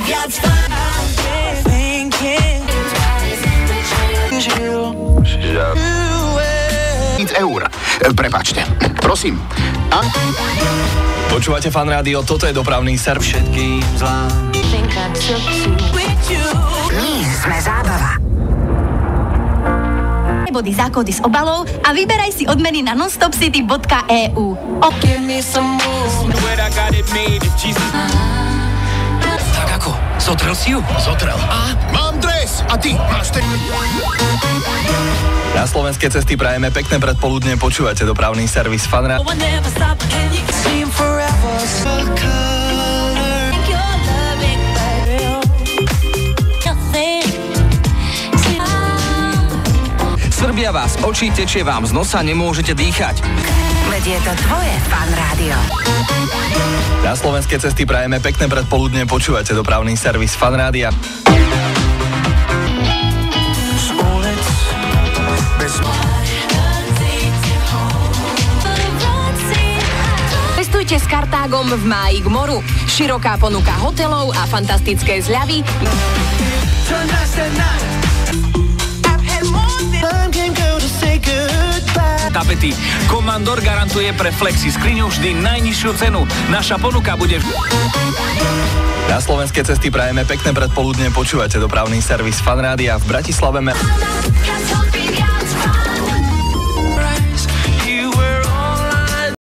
€100. Prepáčte. Prosím. Počúvate Fan Rádio, toto je dopravný serv všetkým zlám. My sme zábava. Body za kódy s obalov a vyberaj si odmeny na nonstopcity.eu. Tak ako? Zotrel si ju? Zotrel. A mám dres. A ty máš ten... Na slovenské cesty prajeme pekné predpoludne, počúvate dopravný servis Fan Rádio. Svrbia vás oči, tečie vám z nosa, nemôžete dýchať. Veď je to tvoje Fan Rádio. Na slovenské cesty prajeme pekné predpoludne, počúvate dopravný servis Fan Rádia. Cestujte s Kartágom v máji k moru. Široká ponuka hotelov a fantastické zľavy. Tapety. Komandor garantuje pre Flexi skriňu vždy najnižšiu cenu. Naša ponuka bude... Na slovenské cesty prajeme pekné predpoludne, počúvate dopravný servis Fan Rádia v Bratislave.